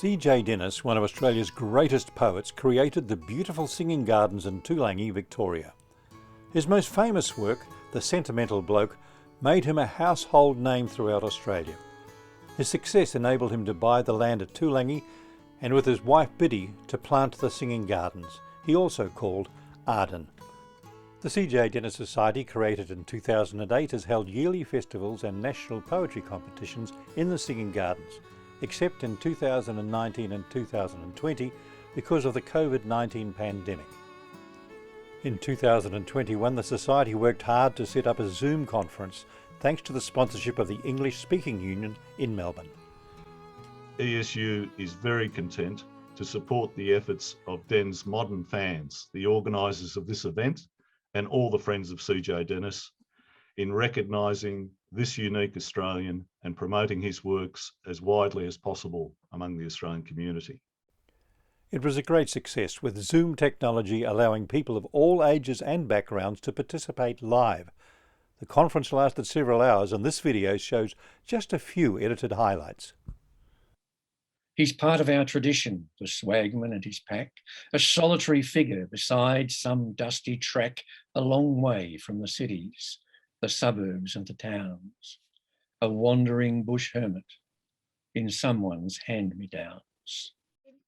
C.J. Dennis, one of Australia's greatest poets, created the beautiful singing gardens in Toolangi, Victoria. His most famous work, The Sentimental Bloke, made him a household name throughout Australia. His success enabled him to buy the land at Toolangi and with his wife Biddy to plant the singing gardens, he also called Arden. The C.J. Dennis Society, created in 2008, has held yearly festivals and national poetry competitions in the singing gardens, except in 2019 and 2020 because of the COVID-19 pandemic. In 2021, the Society worked hard to set up a Zoom conference thanks to the sponsorship of the English Speaking Union in Melbourne. ESU is very content to support the efforts of DEN's modern fans, the organisers of this event, and all the friends of C.J. Dennis, in recognising this unique Australian and promoting his works as widely as possible among the Australian community. It was a great success, with Zoom technology allowing people of all ages and backgrounds to participate live. The conference lasted several hours, and this video shows just a few edited highlights. He's part of our tradition, the swagman and his pack, a solitary figure beside some dusty track a long way from the cities, the suburbs and the towns, a wandering bush hermit in someone's hand-me-downs.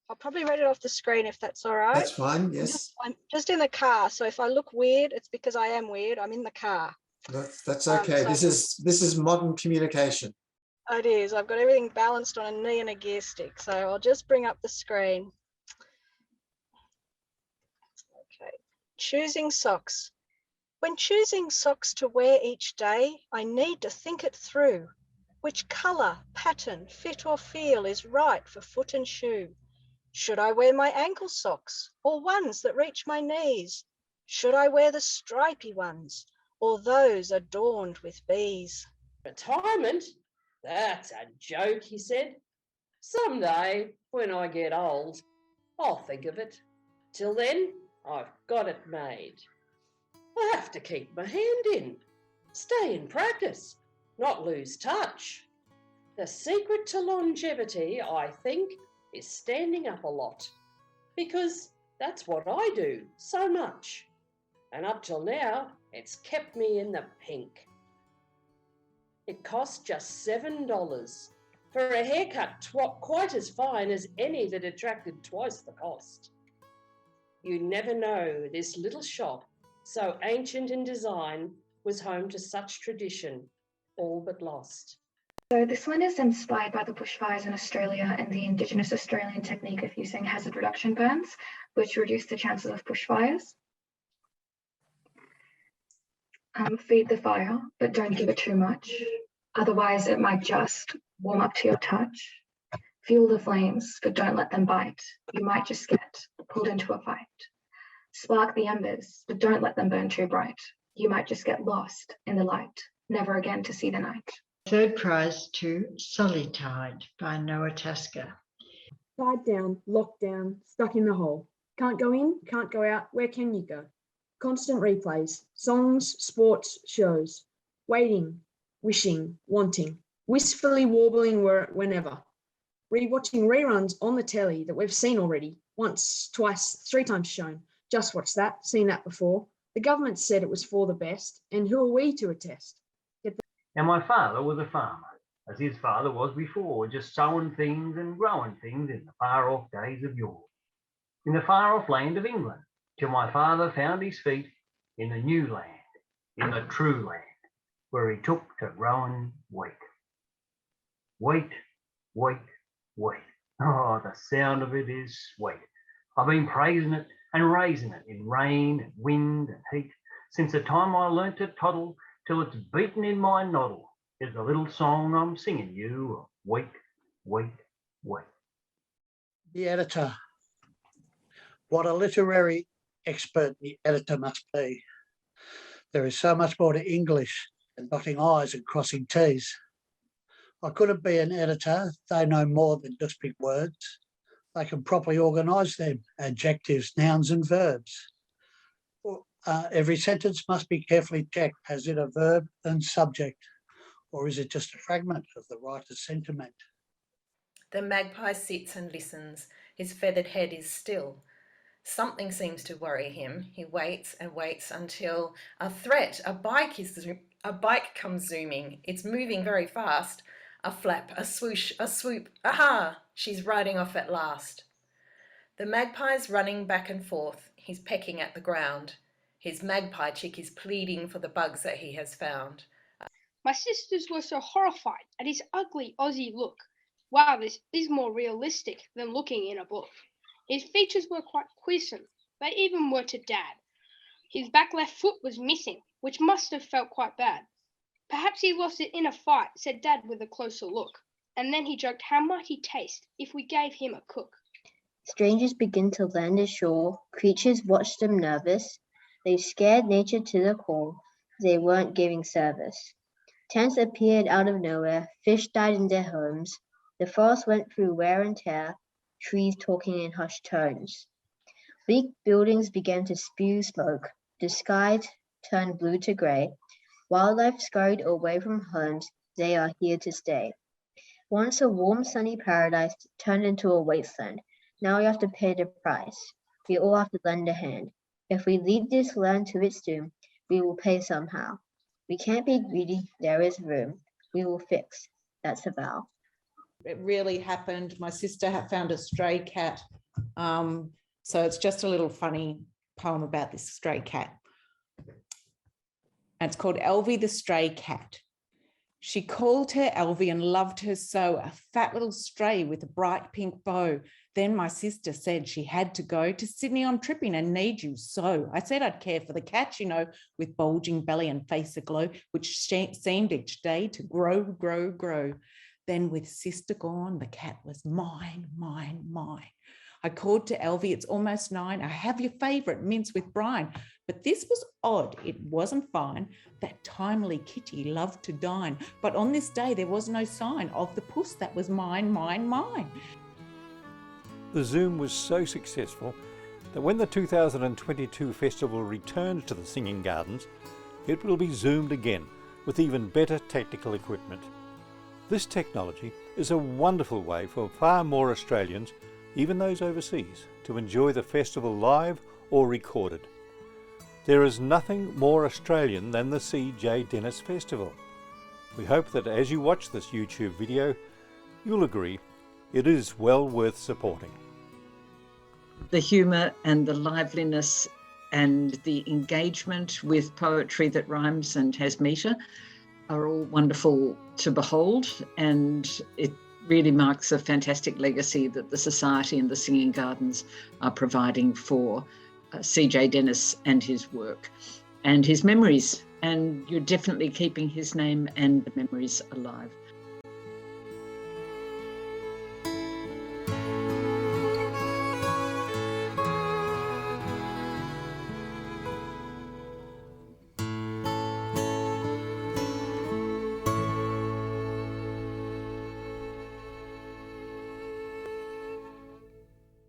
I'll probably read it off the screen if that's all right. That's fine, yes. I'm just in the car, so if I look weird, it's because I am weird. I'm in the car. That's okay. This is modern communication. It is. I've got everything balanced on a knee and a gear stick, so I'll just bring up the screen. Okay. Choosing socks. When choosing socks to wear each day, I need to think it through. Which colour, pattern, fit or feel is right for foot and shoe? Should I wear my ankle socks or ones that reach my knees? Should I wear the stripy ones or those adorned with bees? Retirement? That's a joke, he said. Someday, when I get old, I'll think of it. Till then, I've got it made. I have to keep my hand in, stay in practice, not lose touch. The secret to longevity, I think, is standing up a lot, because that's what I do so much. And up till now, it's kept me in the pink. It cost just $7 for a haircut quite as fine as any that attracted twice the cost. You never know, this little shop, so ancient in design, was home to such tradition, all but lost. So this one is inspired by the bushfires in Australia and the Indigenous Australian technique of using hazard reduction burns, which reduce the chances of bushfires. Feed the fire, but don't give it too much. Otherwise, it might just warm up to your touch. Fuel the flames, but don't let them bite. You might just get pulled into a fight. Spark the embers, but don't let them burn too bright. You might just get lost in the light, never again to see the night. Third prize to Solitude by Noah Tasker. Tied down, locked down, stuck in the hole. Can't go in, can't go out, where can you go? Constant replays, songs, sports, shows. Waiting, wishing, wanting, wistfully warbling whenever. Rewatching reruns on the telly that we've seen already, once, twice, 3 times shown. Just watched that, seen that before. The government said it was for the best, and who are we to attest? Now my father was a farmer, as his father was before, just sowing things and growing things in the far-off days of yore. In the far-off land of England, till my father found his feet in the new land, in the true land, where he took to growing wheat. Wheat, wheat, wheat. Oh, the sound of it is sweet. I've been praising it and raising it in rain and wind and heat since the time I learnt to toddle till it's beaten in my noddle is the little song I'm singing you of wheat, wheat, wheat. The editor. What a literary expert the editor must be. There is so much more to English than dotting I's and crossing T's. I couldn't be an editor. They know more than just big words. They can properly organise them, adjectives, nouns and verbs. Every sentence must be carefully checked. Has it a verb and subject, or is it just a fragment of the writer's sentiment? The magpie sits and listens. His feathered head is still. Something seems to worry him. He waits and waits until a threat, a bike comes zooming. It's moving very fast. A flap, a swoosh, a swoop. Aha! She's riding off at last. The magpie's running back and forth. He's pecking at the ground. His magpie chick is pleading for the bugs that he has found. My sisters were so horrified at his ugly Aussie look. Wow, this is more realistic than looking in a book. His features were quite quiescent. They even were to Dad. His back left foot was missing, which must have felt quite bad. Perhaps he lost it in a fight, said Dad with a closer look. And then he joked how might he taste if we gave him a cook. Strangers begin to land ashore. Creatures watched them nervous. They scared nature to the core. They weren't giving service. Tents appeared out of nowhere. Fish died in their homes. The forest went through wear and tear. Trees talking in hushed tones. Bleak buildings began to spew smoke. The sky turned blue to grey. Wildlife scurried away from homes. They are here to stay. Once a warm, sunny paradise turned into a wasteland. Now we have to pay the price. We all have to lend a hand. If we lead this land to its doom, we will pay somehow. We can't be greedy. There is room. We will fix. That's a vow. It really happened. My sister had found a stray cat. So it's just a little funny poem about this stray cat. And it's called Elvie the Stray Cat. She called her Elvie and loved her so, a fat little stray with a bright pink bow. Then my sister said she had to go to Sydney on tripping and need you so. I said I'd care for the cat, you know, with bulging belly and face aglow, which seemed each day to grow, grow, grow. Then with sister gone, the cat was mine, mine, mine. I called to Elvie, it's almost 9. I have your favourite mince with brine. But this was odd, it wasn't fine. That timely kitty loved to dine. But on this day there was no sign of the puss that was mine, mine, mine. The Zoom was so successful that when the 2022 festival returns to the Singing Gardens, it will be zoomed again with even better technical equipment. This technology is a wonderful way for far more Australians, even those overseas, to enjoy the festival live or recorded. There is nothing more Australian than the C.J. Dennis Festival. We hope that as you watch this YouTube video, you'll agree it is well worth supporting. The humour and the liveliness and the engagement with poetry that rhymes and has metre are all wonderful to behold, and it really marks a fantastic legacy that the Society and the Singing Gardens are providing for C.J. Dennis and his work and his memories. And you're definitely keeping his name and the memories alive.